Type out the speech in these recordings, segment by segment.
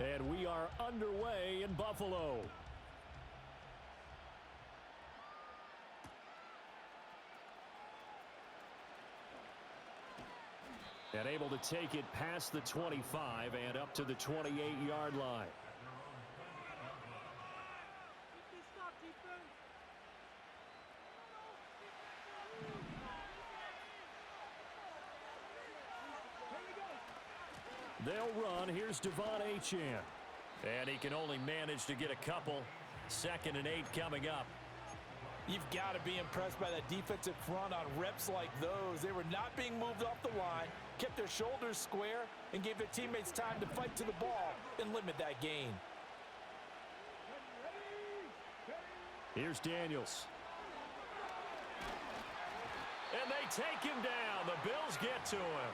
And we are underway in Buffalo. And able to take it past the 25 and up to the 28-yard line. They'll run. Here's Devon Achane. And he can only manage to get a couple. 2nd and 8 coming up. You've got to be impressed by that defensive front on reps like those. They were not being moved off the line, kept their shoulders square, and gave their teammates time to fight to the ball and limit that gain. Here's Daniels. And they take him down. The Bills get to him.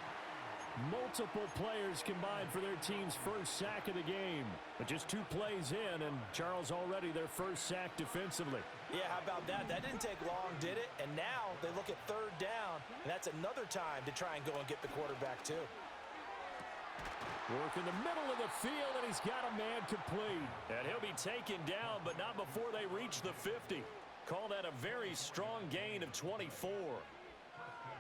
Multiple players combined for their team's first sack of the game. But just 2 plays in, and Charles already their first sack defensively. Yeah, how about that? That didn't take long, did it? And now they look at 3rd down, and that's another time to try and go and get the quarterback too. Work in the middle of the field, and he's got a man complete. And he'll be taken down, but not before they reach the 50. Call that a very strong gain of 24.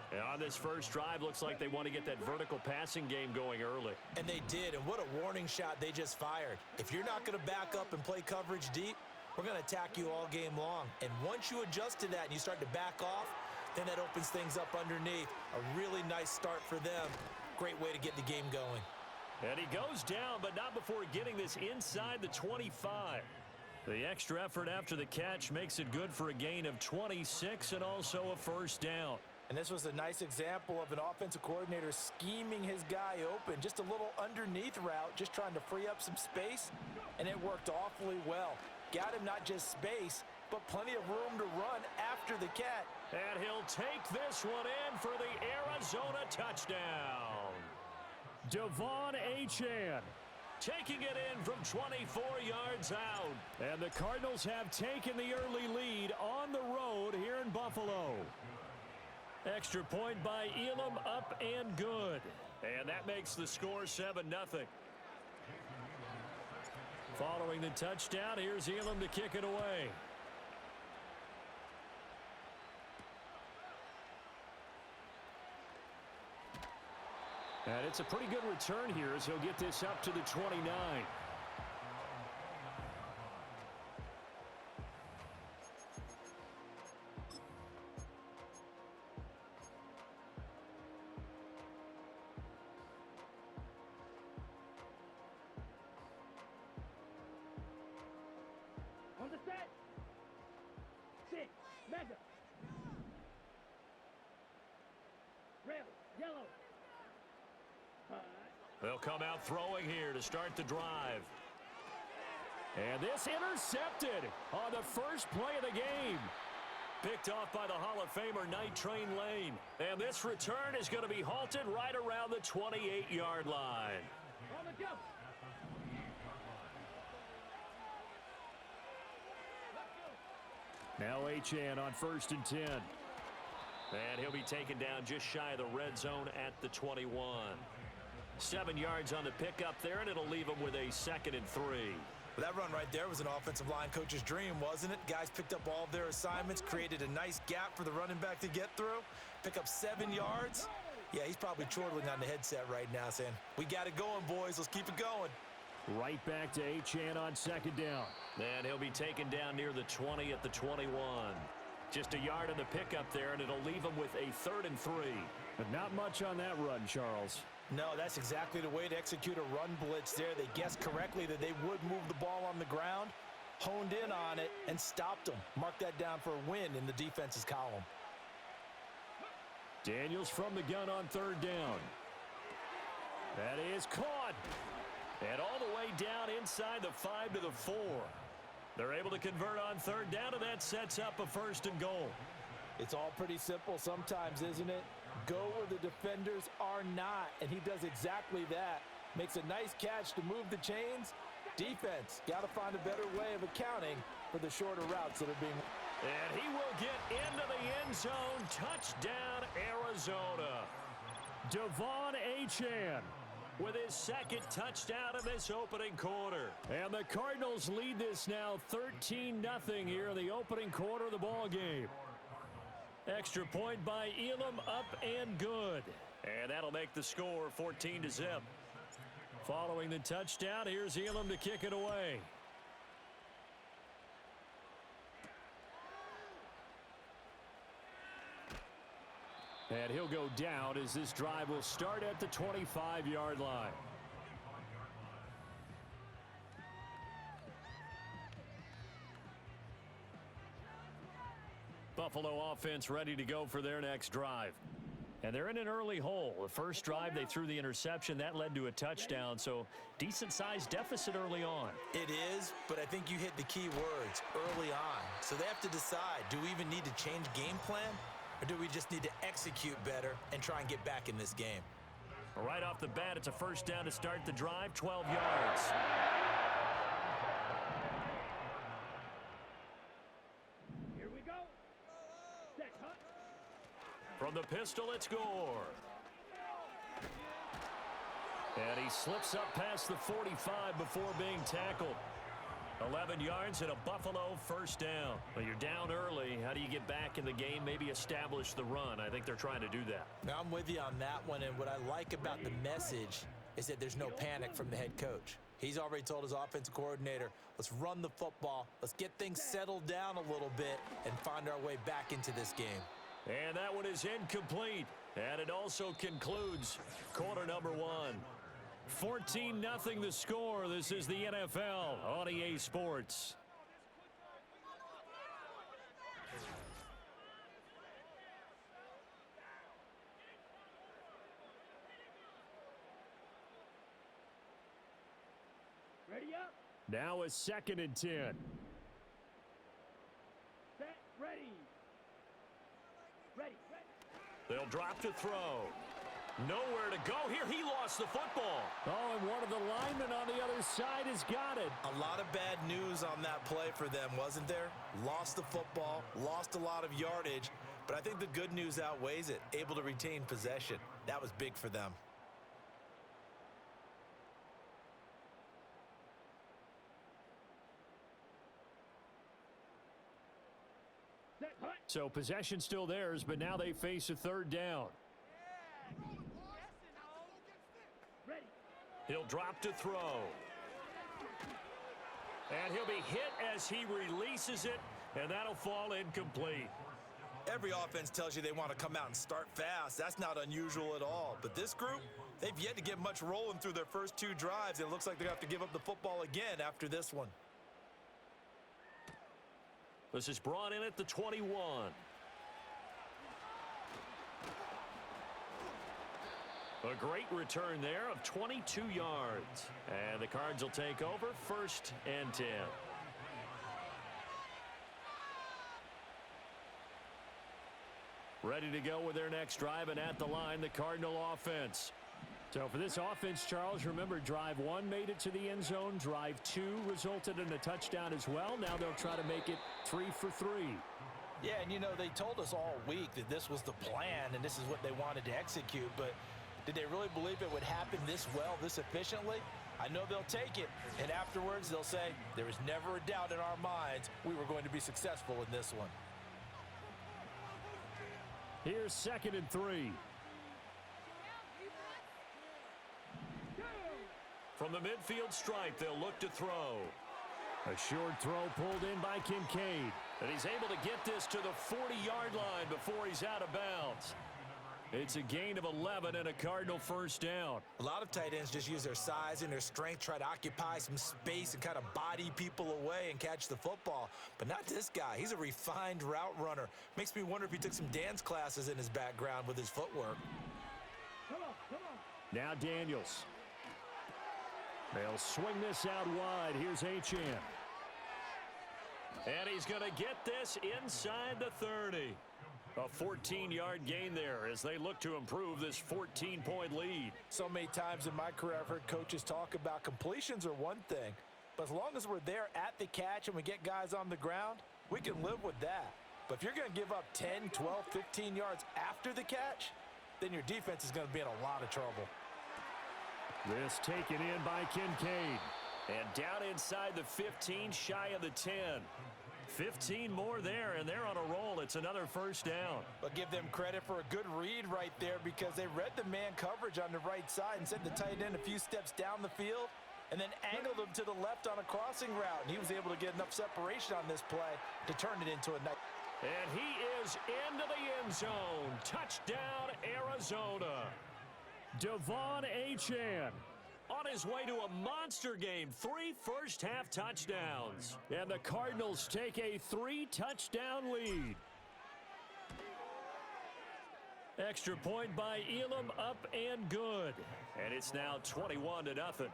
And on this first drive, looks like they want to get that vertical passing game going early. And they did, and what a warning shot they just fired. If you're not going to back up and play coverage deep, we're going to attack you all game long. And once you adjust to that and you start to back off, then that opens things up underneath. A really nice start for them. Great way to get the game going. And he goes down, but not before getting this inside the 25. The extra effort after the catch makes it good for a gain of 26 and also a first down. And this was a nice example of an offensive coordinator scheming his guy open. Just a little underneath route, just trying to free up some space, and it worked awfully well. Got him not just space, but plenty of room to run after the catch. And he'll take this one in for the Arizona touchdown. Devon Achane taking it in from 24 yards out. And the Cardinals have taken the early lead on the road here in Buffalo. Extra point by Elam, up and good. And that makes the score 7-0. Following the touchdown, here's Elam to kick it away. And it's a pretty good return here as he'll get this up to the 29. On the set. 6. Mega. Red. Yellow. 5. They'll come out throwing here to start the drive. And this intercepted on the first play of the game. Picked off by the Hall of Famer Night Train Lane. And this return is going to be halted right around the 28-yard line. On the jump. Now Achane on 1st and 10. And he'll be taken down just shy of the red zone at the 21. 7 yards on the pickup there, and it'll leave him with a 2nd and 3. Well, that run right there was an offensive line coach's dream, wasn't it? Guys picked up all of their assignments, created a nice gap for the running back to get through, pick up 7 yards. Yeah, he's probably chortling on the headset right now saying, we got it going, boys. Let's keep it going. Right back to Achane on 2nd down. And he'll be taken down near the 20 at the 21. Just a yard on the pickup there, and it'll leave him with a 3rd and 3. But not much on that run, Charles. No, that's exactly the way to execute a run blitz there. They guessed correctly that they would move the ball on the ground, honed in on it, and stopped them. Mark that down for a win in the defense's column. Daniels from the gun on 3rd down. That is caught. And all the way down inside the 5 to the 4. They're able to convert on 3rd down, and that sets up a 1st and goal. It's all pretty simple sometimes, isn't it? Go where the defenders are not, and he does exactly that. Makes a nice catch to move the chains. Defense, got to find a better way of accounting for the shorter routes that are being... And he will get into the end zone. Touchdown, Arizona. Devon Achane with his second touchdown of this opening quarter. And the Cardinals lead this now 13-0 here in the opening quarter of the ball game. Extra point by Elam, up and good. And that'll make the score 14-0. Following the touchdown, here's Elam to kick it away. And he'll go down as this drive will start at the 25-yard line. Buffalo offense ready to go for their next drive. And they're in an early hole. The first drive, they threw the interception. That led to a touchdown, so decent-sized deficit early on. It is, but I think you hit the key words, early on. So they have to decide, do we even need to change game plan? Or do we just need to execute better and try and get back in this game? Right off the bat, it's a first down to start the drive, 12 yards. Here we go. Set, hunt. From the pistol, it's Gore. And he slips up past the 45 before being tackled. 11 yards and a Buffalo first down. But you're down early. How do you get back in the game, maybe establish the run? I think they're trying to do that. Now, I'm with you on that one, and what I like about the message is that there's no panic from the head coach. He's already told his offensive coordinator, let's run the football, let's get things settled down a little bit and find our way back into this game. And that one is incomplete. And it also concludes quarter number one. 14-0 the score. This is the NFL on EA Sports. Ready up. Now a 2nd and 10. Set, ready. Ready. They'll drop to throw. Nowhere to go here. He lost the football. Oh, and one of the linemen on the other side has got it. A lot of bad news on that play for them, wasn't there? Lost the football, lost a lot of yardage, but I think the good news outweighs it. Able to retain possession. That was big for them. Set, hunt. So possession still theirs, but now they face a 3rd down. Ready. He'll drop to throw. And he'll be hit as he releases it, and that'll fall incomplete. Every offense tells you they want to come out and start fast. That's not unusual at all. But this group, they've yet to get much rolling through their first 2 drives. It looks like they're going to have to give up the football again after this one. This is brought in at the 21. A great return there of 22 yards. And the Cards will take over 1st and 10. Ready to go with their next drive, and at the line, the Cardinal offense. So for this offense, Charles, remember, drive 1 made it to the end zone. Drive 2 resulted in a touchdown as well. Now they'll try to make it 3 for 3. Yeah, and you know, they told us all week that this was the plan and this is what they wanted to execute, but did they really believe it would happen this well, this efficiently? I know they'll take it, and afterwards they'll say, there was never a doubt in our minds we were going to be successful in this one. Here's 2nd and 3. From the midfield stripe, they'll look to throw. A short throw pulled in by Kincaid. And he's able to get this to the 40-yard line before he's out of bounds. It's a gain of 11 and a Cardinal first down. A lot of tight ends just use their size and their strength, try to occupy some space and kind of body people away and catch the football. But not this guy. He's a refined route runner. Makes me wonder if he took some dance classes in his background with his footwork. Come on, come on. Now Daniels. They'll swing this out wide. Here's Achane. And he's going to get this inside the 30. A 14-yard gain there as they look to improve this 14-point lead. So many times in my career, I've heard coaches talk about completions are one thing, but as long as we're there at the catch and we get guys on the ground, we can live with that. But if you're going to give up 10, 12, 15 yards after the catch, then your defense is going to be in a lot of trouble. This taken in by Kincaid. And down inside the 15, shy of the 10. 15 more there, and they're on a roll. It's another first down. But give them credit for a good read right there, because they read the man coverage on the right side and sent the tight end a few steps down the field and then angled him to the left on a crossing route. And he was able to get enough separation on this play to turn it into a nice. And he is into the end zone. Touchdown, Arizona. Devon Achane on his way to a monster game. 3 first-half touchdowns. And the Cardinals take a 3-touchdown lead. Extra point by Elam, up and good. And it's now 21-0.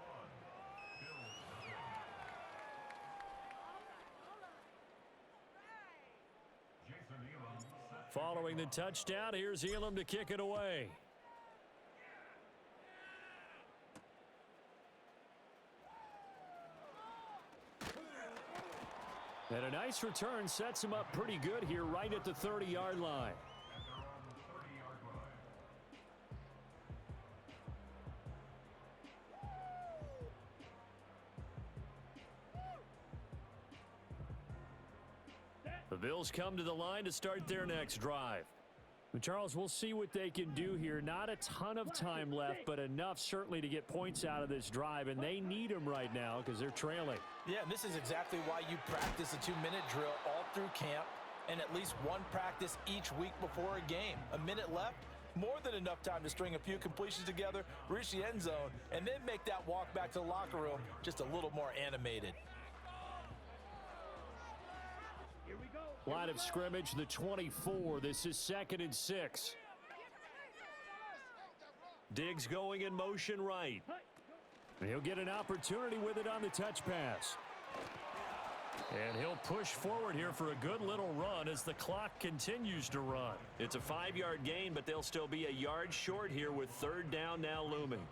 Following the touchdown, here's Elam to kick it away. And a nice return sets him up pretty good here right at the 30-yard line. The Bills come to the line to start their next drive. Charles, we'll see what they can do here. Not a ton of time left, but enough certainly to get points out of this drive, and they need them right now because they're trailing. Yeah, and this is exactly why you practice a 2-minute drill all through camp and at least one practice each week before a game. A minute left, more than enough time to string a few completions together, reach the end zone, and then make that walk back to the locker room just a little more animated. Line of scrimmage, the 24. This is 2nd and 6. Diggs going in motion right. He'll get an opportunity with it on the touch pass. And he'll push forward here for a good little run as the clock continues to run. It's a 5-yard gain, but they'll still be a yard short here with 3rd down now looming.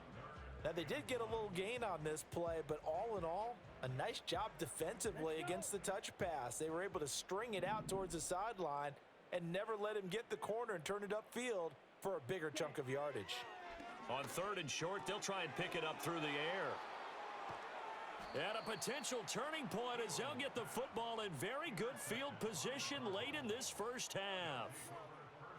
Now, they did get a little gain on this play, but all in all, a nice job defensively against the touch pass. They were able to string it out towards the sideline and never let him get the corner and turn it upfield for a bigger chunk of yardage. On 3rd and short, they'll try and pick it up through the air. And a potential turning point as they'll get the football in very good field position late in this first half.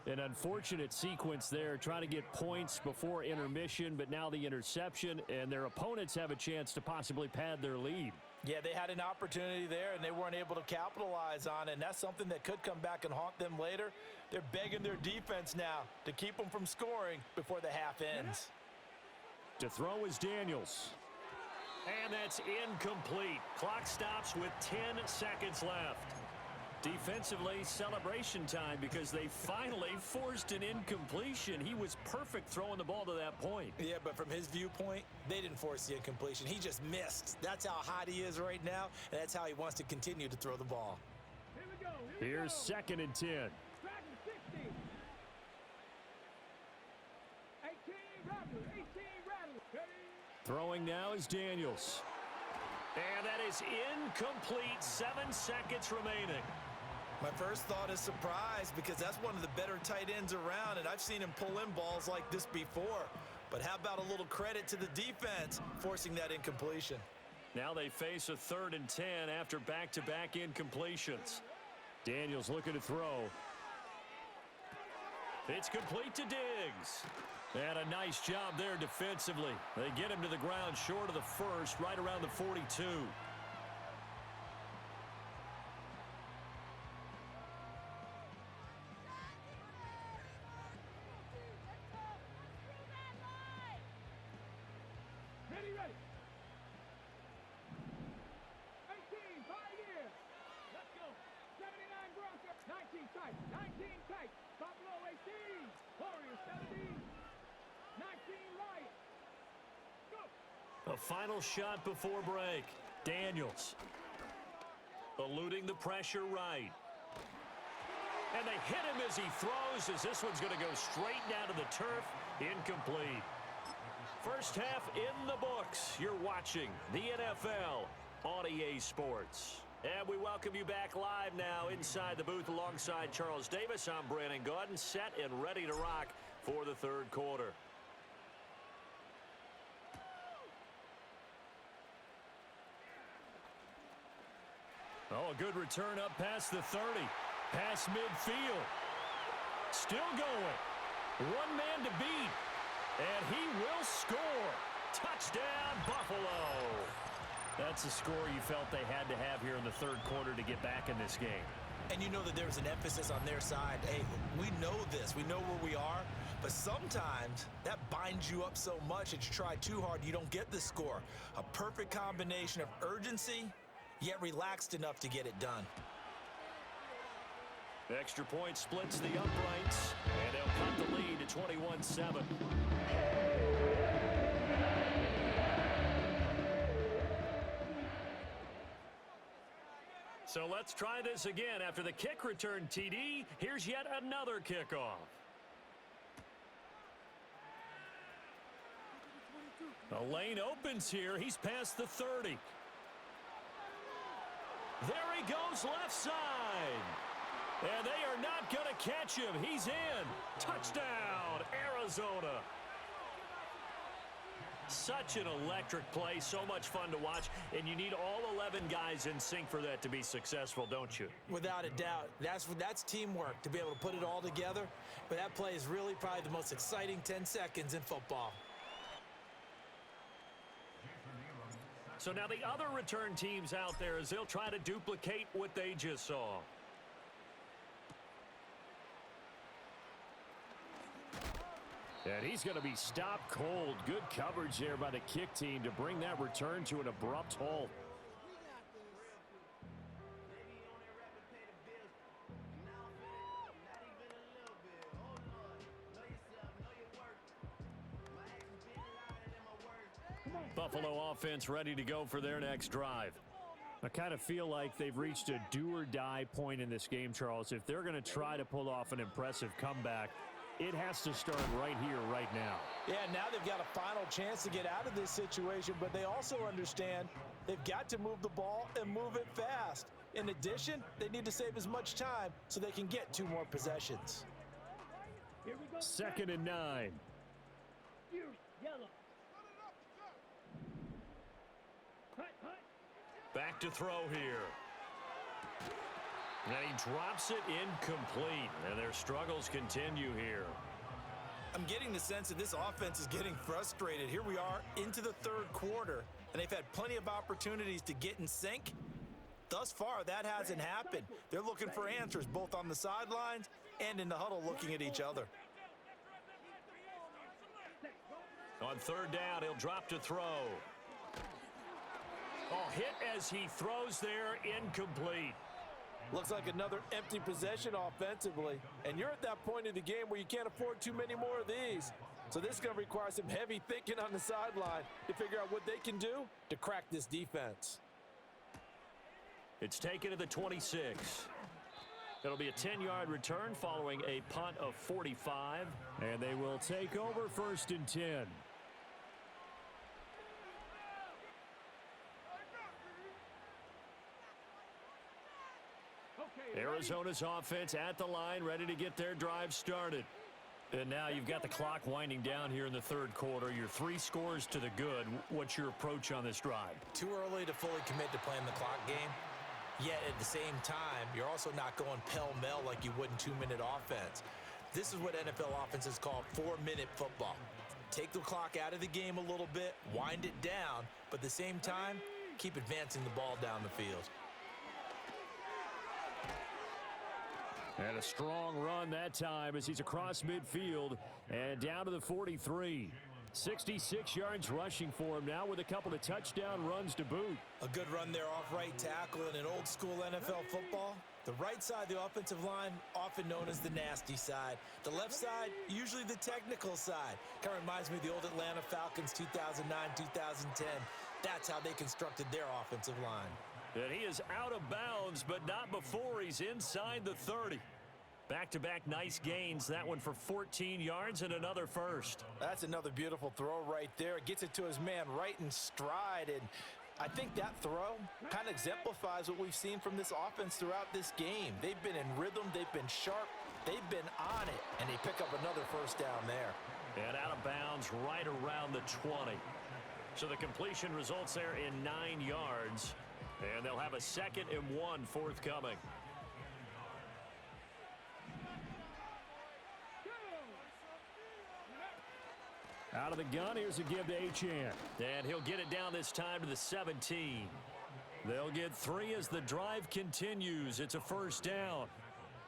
An unfortunate sequence there, trying to get points before intermission, but now the interception, and their opponents have a chance to possibly pad their lead. Yeah, they had an opportunity there, and they weren't able to capitalize on it, and that's something that could come back and haunt them later. They're begging their defense now to keep them from scoring before the half ends. To throw is Daniels. And that's incomplete. Clock stops with 10 seconds left. Defensively, celebration time because they finally forced an incompletion. He was perfect throwing the ball to that point. Yeah, but from his viewpoint, they didn't force the incompletion. He just missed. That's how hot he is right now, and that's how he wants to continue to throw the ball. Here's 2nd and 10. 18, rattle. Throwing now is Daniels. And that is incomplete. 7 seconds remaining. My first thought is surprise, because that's one of the better tight ends around, and I've seen him pull in balls like this before. But how about a little credit to the defense forcing that incompletion? Now they face a 3rd and 10 after back-to-back incompletions. Daniels looking to throw. It's complete to Diggs. And a nice job there defensively. They get him to the ground short of the first, right around the 42. Ready. 18, Pioneer. Let's go. 79 Broncos. 19 tight. 19 tight. Buffalo 18. Warriors 17. 19 Lions. Go. A final shot before break. Daniels eluding the pressure right. And they hit him as he throws, as this one's going to go straight down to the turf. Incomplete. First half in the books. You're watching the NFL on EA Sports. And we welcome you back live now inside the booth alongside Charles Davis. I'm Brandon Gaudin, set and ready to rock for the third quarter. Oh, a good return up past the 30. Past midfield. Still going. One man to beat. And he will score. Touchdown, Buffalo. That's a score you felt they had to have here in the third quarter to get back in this game. And you know that there's an emphasis on their side. Hey, we know this. We know where we are. But sometimes that binds you up so much that you try too hard, you don't get the score. A perfect combination of urgency, yet relaxed enough to get it done. The extra point splits the uprights, and they'll cut the lead to 21-7. So let's try this again. After the kick return TD, here's yet another kickoff. The lane opens here. He's past the 30. There he goes left side. And they are not going to catch him. He's in. Touchdown, Arizona. Such an electric play, so much fun to watch, and you need all 11 guys in sync for that to be successful, don't you? Without a doubt. That's teamwork, to be able to put it all together. But that play is really probably the most exciting 10 seconds in football. So now the other return teams out there as they'll try to duplicate what they just saw. And he's going to be stopped cold. Good coverage there by the kick team to bring that return to an abrupt halt. Buffalo offense ready to go for their next drive. I kind of feel like they've reached a do-or-die point in this game, Charles. If they're going to try to pull off an impressive comeback, it has to start right here, right now. Yeah, now they've got a final chance to get out of this situation, but they also understand they've got to move the ball and move it fast. In addition, they need to save as much time so they can get 2 more possessions. Here we go. 2nd and 9. Fierce yellow. Hut, hut. Back to throw here. And he drops it incomplete, and their struggles continue here. I'm getting the sense that this offense is getting frustrated. Here we are into the 3rd quarter, and they've had plenty of opportunities to get in sync. Thus far, that hasn't happened. They're looking for answers both on the sidelines and in the huddle looking at each other. On 3rd down, he'll drop to throw. Oh, hit as he throws there, incomplete. Looks like another empty possession offensively. And you're at that point in the game where you can't afford too many more of these. So this is going to require some heavy thinking on the sideline to figure out what they can do to crack this defense. It's taken to the 26. It'll be a 10-yard return following a punt of 45. And they will take over 1st and 10. Arizona's offense at the line, ready to get their drive started. And now you've got the clock winding down here in the 3rd quarter. Your 3 scores to the good. What's your approach on this drive? Too early to fully commit to playing the clock game. Yet at the same time, you're also not going pell-mell like you would in 2-minute offense. This is what NFL offenses call 4-minute football. Take the clock out of the game a little bit, wind it down, but at the same time, keep advancing the ball down the field. And a strong run that time as he's across midfield and down to the 43. 66 yards rushing for him now with a couple of touchdown runs to boot. A good run there off right tackle in an old school NFL football. The right side of the offensive line, often known as the nasty side. The left side, usually the technical side. Kind of reminds me of the old Atlanta Falcons 2009, 2010. That's how they constructed their offensive line. And he is out of bounds, but not before he's inside the 30. Back-to-back nice gains. That one for 14 yards and another first. That's another beautiful throw right there. Gets it to his man right in stride. And I think that throw kind of exemplifies what we've seen from this offense throughout this game. They've been in rhythm. They've been sharp. They've been on it. And they pick up another first down there. And out of bounds right around the 20. So the completion results there in 9 yards. And they'll have a 2nd and 1 forthcoming. Out of the gun, here's a give to Achane. And he'll get it down this time to the 17. They'll get 3 as the drive continues. It's a 1st down.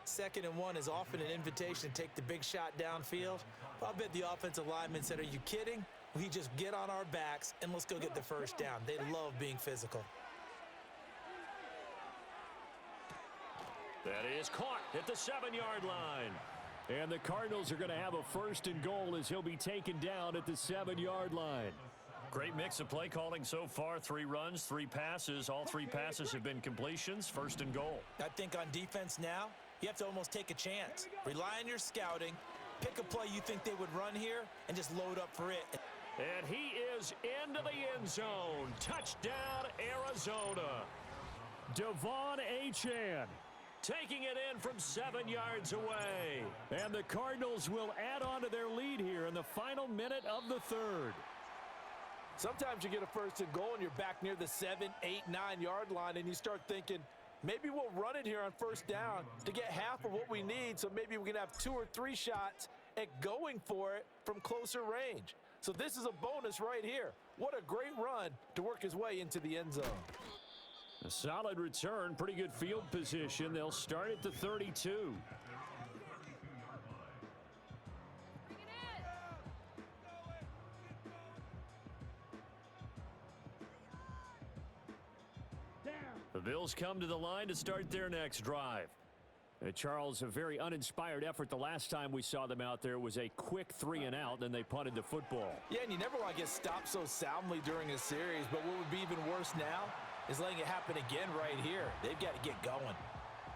2nd and 1 is often an invitation to take the big shot downfield. I bet the offensive lineman said, are you kidding? We just get on our backs and let's go get the 1st down. They love being physical. That is caught at the 7-yard line. And the Cardinals are going to have a 1st and goal as he'll be taken down at the 7-yard line. Great mix of play calling so far. 3 runs, 3 passes. All 3 passes have been completions. 1st and goal. I think on defense now, you have to almost take a chance. Rely on your scouting. Pick a play you think they would run here and just load up for it. And he is into the end zone. Touchdown, Arizona. Devon Achane taking it in from 7 yards away. And the Cardinals will add on to their lead here in the final minute of the 3rd. Sometimes you get a 1st and goal and you're back near the 7, 8, 9-yard line and you start thinking, maybe we'll run it here on 1st down to get half of what we need, so maybe we can have 2 or 3 shots at going for it from closer range. So this is a bonus right here. What a great run to work his way into the end zone. A solid return, pretty good field position. They'll start at the 32. The Bills come to the line to start their next drive. Charles, a very uninspired effort. The last time we saw them out there was a quick 3 and out, then they punted the football. Yeah, and you never want to get stopped so soundly during a series, but what would be even worse now is letting it happen again right here. They've got to get going.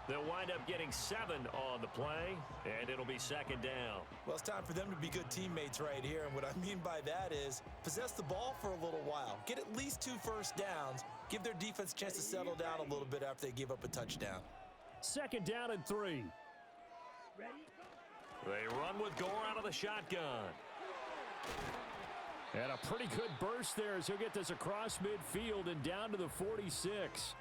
They'll wind up getting 7 on the play, and it'll be 2nd down. Well, it's time for them to be good teammates right here, and what I mean by that is possess the ball for a little while. Get at least 2 first downs. Give their defense a chance to settle down a little bit after they give up a touchdown. 2nd down and 3. They run with Gore out of the shotgun. And a pretty good burst there as he'll get this across midfield and down to the 46.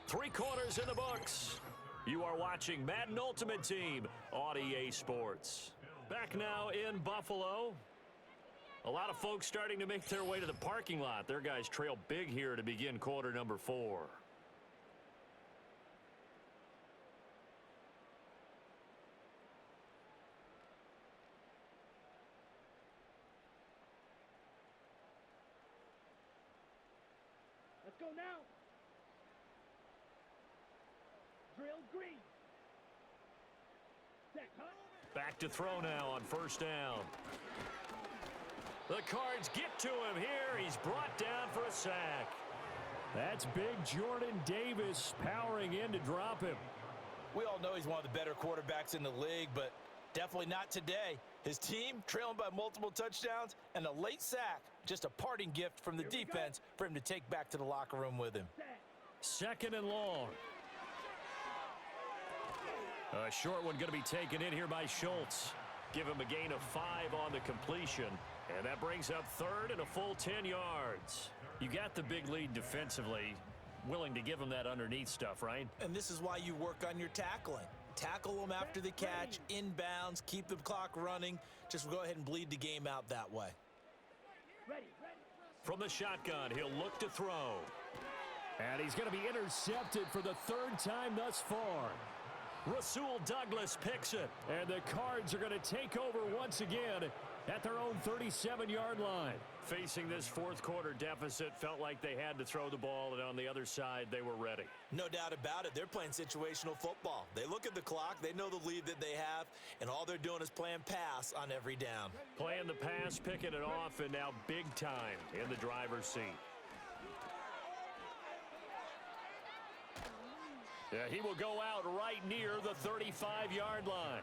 3 quarters in the books. You are watching Madden Ultimate Team on EA Sports. Back now in Buffalo. A lot of folks starting to make their way to the parking lot. Their guys trail big here to begin quarter number 4. Let's go now. Drill green. Set, cut. Back to throw now on 1st down. The Cards get to him here. He's brought down for a sack. That's big Jordan Davis powering in to drop him. We all know he's one of the better quarterbacks in the league, but definitely not today. His team trailing by multiple touchdowns and a late sack. Just a parting gift from the defense for him to take back to the locker room with him. 2nd and long. A short one going to be taken in here by Schultz. Give him a gain of 5 on the completion. And that brings up 3rd and a full 10 yards. You got the big lead defensively. Willing to give him that underneath stuff, right? And this is why you work on your tackling. Tackle them after the catch, inbounds, keep the clock running. Just go ahead and bleed the game out that way. Ready. From the shotgun, he'll look to throw. And he's going to be intercepted for the 3rd time thus far. Rasul Douglas picks it. And the Cards are going to take over once again at their own 37-yard line. Facing this 4th quarter deficit, felt like they had to throw the ball, and on the other side, they were ready. No doubt about it. They're playing situational football. They look at the clock, they know the lead that they have, and all they're doing is playing pass on every down. Playing the pass, picking it off, and now big time in the driver's seat. Yeah, he will go out right near the 35-yard line.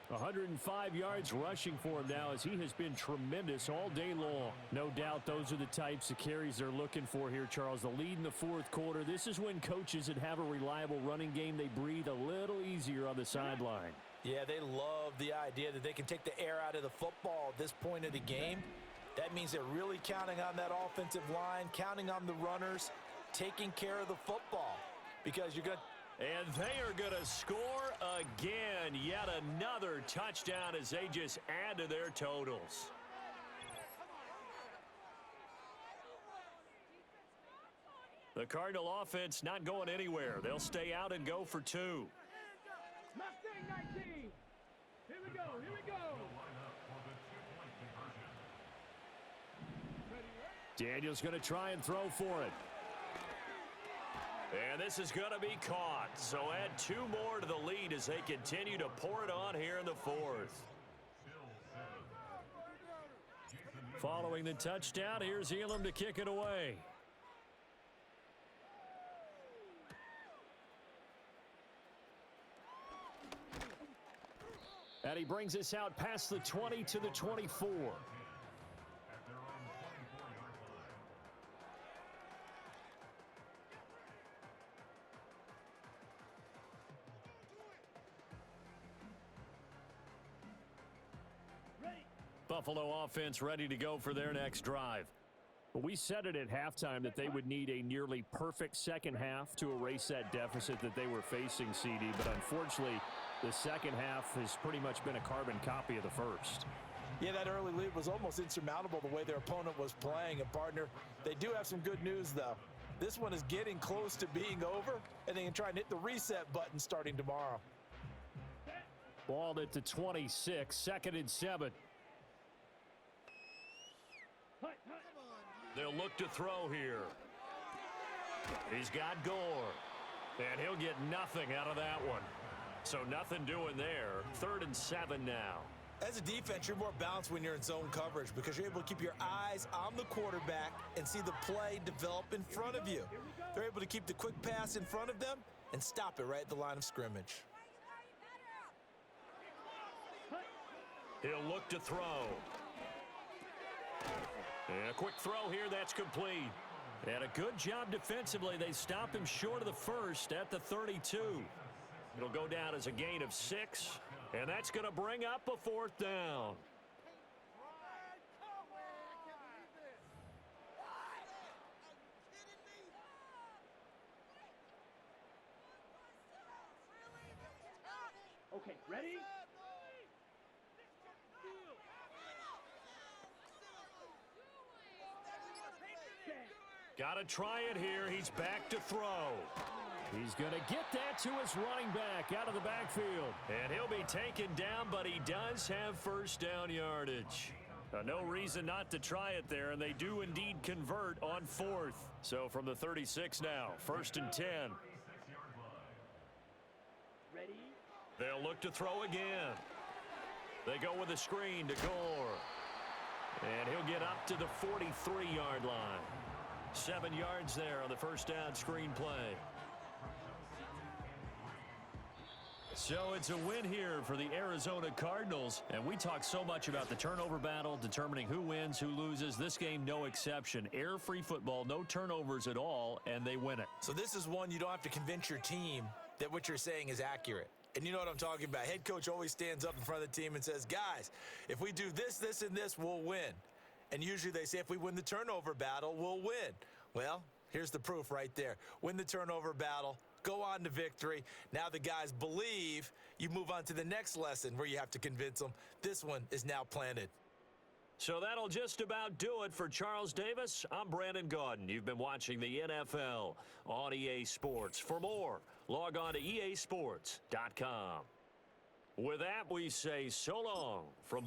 105 yards rushing for him now as he has been tremendous all day long. No doubt those are the types of carries they're looking for here, Charles. The lead in the 4th quarter. This is when coaches that have a reliable running game, they breathe a little easier on the sideline. Yeah, they love the idea that they can take the air out of the football at this point of the game. That means they're really counting on that offensive line, counting on the runners. taking care of the football because you're going to. And they are going to score again. Yet another touchdown as they just add to their totals. The Cardinal offense not going anywhere. They'll stay out and go for 2. Mustang 19. Here we go. Here we go. Daniel's going to try and throw for it. And this is going to be caught. So add 2 more to the lead as they continue to pour it on here in the 4th. Following the touchdown, here's Elam to kick it away. And he brings us out past the 20 to the 24. Buffalo offense ready to go for their next drive. We said it at halftime that they would need a nearly perfect second half to erase that deficit that they were facing, CD, but unfortunately, the second half has pretty much been a carbon copy of the first. Yeah, that early lead was almost insurmountable the way their opponent was playing. And, partner, they do have some good news, though. This one is getting close to being over, and they can try and hit the reset button starting tomorrow. Ball at the 26, 2nd and 7. They'll look to throw here. He's got Gore. And he'll get nothing out of that one. So nothing doing there. 3rd and 7 now. As a defense, you're more balanced when you're in zone coverage because you're able to keep your eyes on the quarterback and see the play develop in front of you. They're able to keep the quick pass in front of them and stop it right at the line of scrimmage. He'll look to throw. And a quick throw here, that's complete. And a good job defensively. They stop him short of the first at the 32. It'll go down as a gain of 6, and that's going to bring up a 4th down. Okay, ready? Got to try it here. He's back to throw. He's going to get that to his running back out of the backfield. And he'll be taken down, but he does have first down yardage. No reason not to try it there, and they do indeed convert on 4th. So from the 36 now, 1st and 10. Ready? They'll look to throw again. They go with a screen to Gore. And he'll get up to the 43-yard line. 7 yards there on the first down screen play. So it's a win here for the Arizona Cardinals. And we talk so much about the turnover battle, determining who wins, who loses. This game, no exception. Air-free football, no turnovers at all, and they win it. So this is one you don't have to convince your team that what you're saying is accurate. And you know what I'm talking about. Head coach always stands up in front of the team and says, guys, if we do this, this, and this, we'll win. And usually they say if we win the turnover battle, we'll win. Well, here's the proof right there. Win the turnover battle, go on to victory. Now the guys believe. You move on to the next lesson where you have to convince them. This one is now planted. So that'll just about do it for Charles Davis. I'm Brandon Gaudin. You've been watching the NFL on EA Sports. For more, log on to easports.com. With that, we say so long from